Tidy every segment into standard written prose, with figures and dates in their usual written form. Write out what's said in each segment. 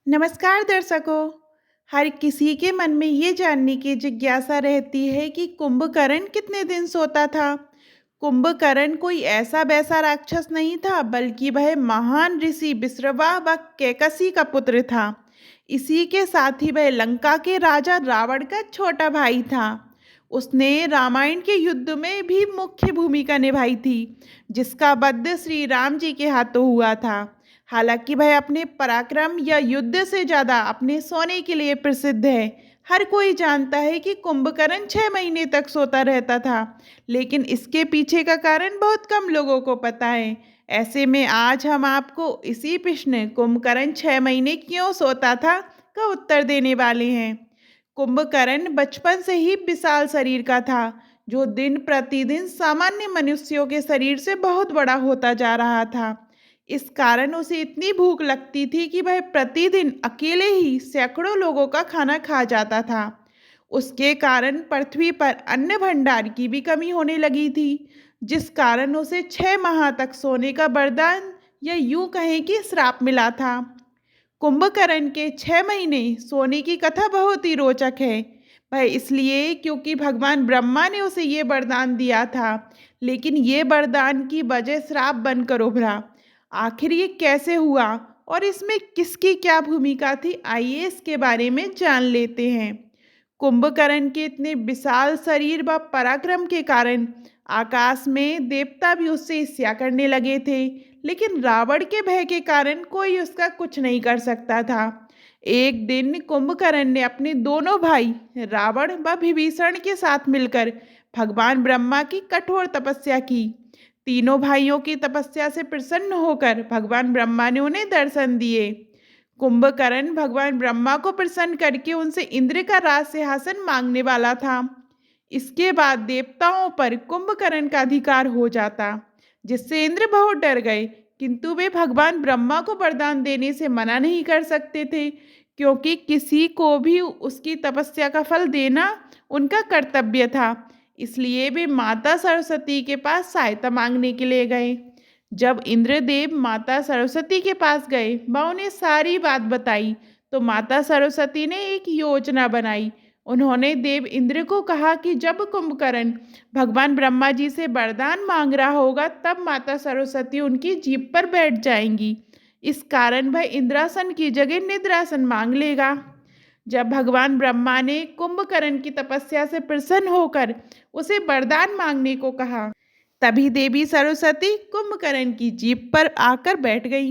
नमस्कार दर्शकों। हर किसी के मन में ये जानने की जिज्ञासा रहती है कि कुंभकर्ण कितने दिन सोता था। कुंभकर्ण कोई ऐसा वैसा राक्षस नहीं था, बल्कि वह महान ऋषि विश्रवा व कैकसी का पुत्र था। इसी के साथ ही वह लंका के राजा रावण का छोटा भाई था। उसने रामायण के युद्ध में भी मुख्य भूमिका निभाई थी, जिसका वध श्री राम जी के हाथों हुआ था। हालांकि वह अपने पराक्रम या युद्ध से ज़्यादा अपने सोने के लिए प्रसिद्ध है। हर कोई जानता है कि कुंभकर्ण 6 महीने तक सोता रहता था, लेकिन इसके पीछे का कारण बहुत कम लोगों को पता है। ऐसे में आज हम आपको इसी प्रश्न कुंभकर्ण 6 महीने क्यों सोता था का उत्तर देने वाले हैं। कुंभकर्ण बचपन से ही विशाल शरीर का था, जो दिन प्रतिदिन सामान्य मनुष्यों के शरीर से बहुत बड़ा होता जा रहा था। इस कारण उसे इतनी भूख लगती थी कि वह प्रतिदिन अकेले ही सैकड़ों लोगों का खाना खा जाता था। उसके कारण पृथ्वी पर अन्न भंडार की भी कमी होने लगी थी, जिस कारण उसे 6 माह तक सोने का वरदान या यूं कहें कि श्राप मिला था। कुंभकर्ण के 6 महीने सोने की कथा बहुत ही रोचक है। वह इसलिए क्योंकि भगवान ब्रह्मा ने उसे ये वरदान दिया था, लेकिन ये वरदान की वजह श्राप बनकर उभरा। आखिर ये कैसे हुआ और इसमें किसकी क्या भूमिका थी, आइए इसके बारे में जान लेते हैं। कुंभकर्ण के इतने विशाल शरीर व पराक्रम के कारण आकाश में देवता भी उससे ईर्ष्या करने लगे थे, लेकिन रावण के भय के कारण कोई उसका कुछ नहीं कर सकता था। एक दिन कुंभकर्ण ने अपने दोनों भाई रावण व विभीषण के साथ मिलकर भगवान ब्रह्मा की कठोर तपस्या की। तीनों भाइयों की तपस्या से प्रसन्न होकर भगवान ब्रह्मा ने उन्हें दर्शन दिए। कुंभकर्ण भगवान ब्रह्मा को प्रसन्न करके उनसे इंद्र का राज सिंहासन मांगने वाला था। इसके बाद देवताओं पर कुंभकर्ण का अधिकार हो जाता, जिससे इंद्र बहुत डर गए। किंतु वे भगवान ब्रह्मा को वरदान देने से मना नहीं कर सकते थे, क्योंकि किसी को भी उसकी तपस्या का फल देना उनका कर्तव्य था। इसलिए वे माता सरस्वती के पास सहायता मांगने के लिए गए। जब इंद्रदेव माता सरस्वती के पास गए व उन्हें सारी बात बताई, तो माता सरस्वती ने एक योजना बनाई। उन्होंने देव इंद्र को कहा कि जब कुंभकर्ण भगवान ब्रह्मा जी से वरदान मांग रहा होगा, तब माता सरस्वती उनकी जीभ पर बैठ जाएंगी। इस कारण वह इंद्रासन की जगह निद्रासन मांग लेगा। जब भगवान ब्रह्मा ने कुंभकर्ण की तपस्या से प्रसन्न होकर उसे वरदान मांगने को कहा, तभी देवी सरस्वती कुंभकर्ण की जीभ पर आकर बैठ गई।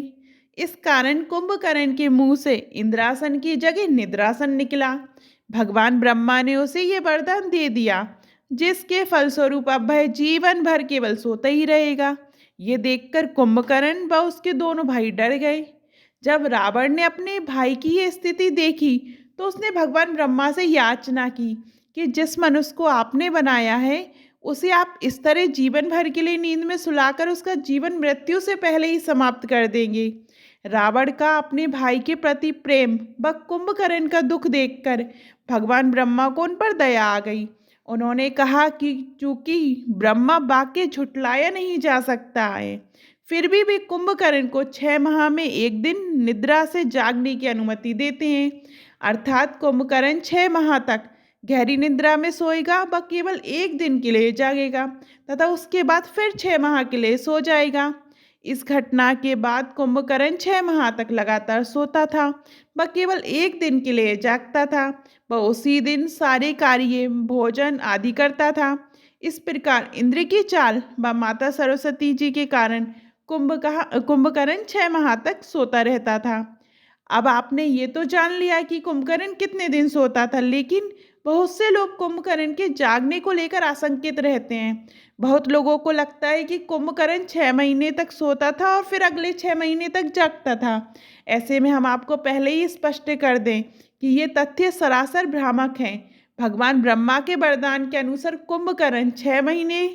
इस कारण कुंभकर्ण के मुंह से इंद्रासन की जगह निद्रासन निकला। भगवान ब्रह्मा ने उसे ये वरदान दे दिया, जिसके फलस्वरूप अब वह जीवन भर केवल सोता ही रहेगा। ये देखकर कुंभकर्ण व उसके दोनों भाई डर गए। जब रावण ने अपने भाई की ये स्थिति देखी, तो उसने भगवान ब्रह्मा से याचना की कि जिस मनुष्य को आपने बनाया है, उसे आप इस तरह जीवन भर के लिए नींद में सुलाकर उसका जीवन मृत्यु से पहले ही समाप्त कर देंगे। रावण का अपने भाई के प्रति प्रेम व कुंभकर्ण का दुख देखकर भगवान ब्रह्मा को उन पर दया आ गई। उन्होंने कहा कि चूंकि ब्रह्मा वाक्य झुठलाया नहीं जा सकता है, फिर भी वे कुंभकर्ण को 6 माह में एक दिन निद्रा से जागने की अनुमति देते हैं। अर्थात कुंभकर्ण 6 माह तक गहरी निद्रा में सोएगा व केवल एक दिन के लिए जागेगा तथा उसके बाद फिर 6 माह के लिए सो जाएगा। इस घटना के बाद कुंभकर्ण 6 माह तक लगातार सोता था व केवल एक दिन के लिए जागता था। वह उसी दिन सारे कार्य भोजन आदि करता था। इस प्रकार इंद्र की चाल व माता सरस्वती जी के कारण कुंभकर्ण 6 माह तक सोता रहता था। अब आपने ये तो जान लिया कि कुंभकर्ण कितने दिन सोता था, लेकिन बहुत से लोग कुंभकर्ण के जागने को लेकर आशंकित रहते हैं। बहुत लोगों को लगता है कि कुंभकर्ण 6 महीने तक सोता था और फिर अगले 6 महीने तक जागता था। ऐसे में हम आपको पहले ही स्पष्ट कर दें कि ये तथ्य सरासर भ्रामक हैं। भगवान ब्रह्मा के वरदान के अनुसार कुंभकर्ण 6 महीने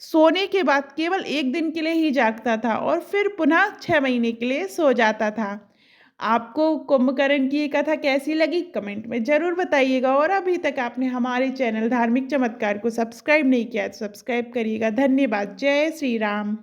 सोने के बाद केवल एक दिन के लिए ही जागता था और फिर पुनः 6 महीने के लिए सो जाता था। आपको कुंभकर्ण की ये कथा कैसी लगी, कमेंट में ज़रूर बताइएगा। और अभी तक आपने हमारे चैनल धार्मिक चमत्कार को सब्सक्राइब नहीं किया तो सब्सक्राइब करिएगा। धन्यवाद। जय श्री राम।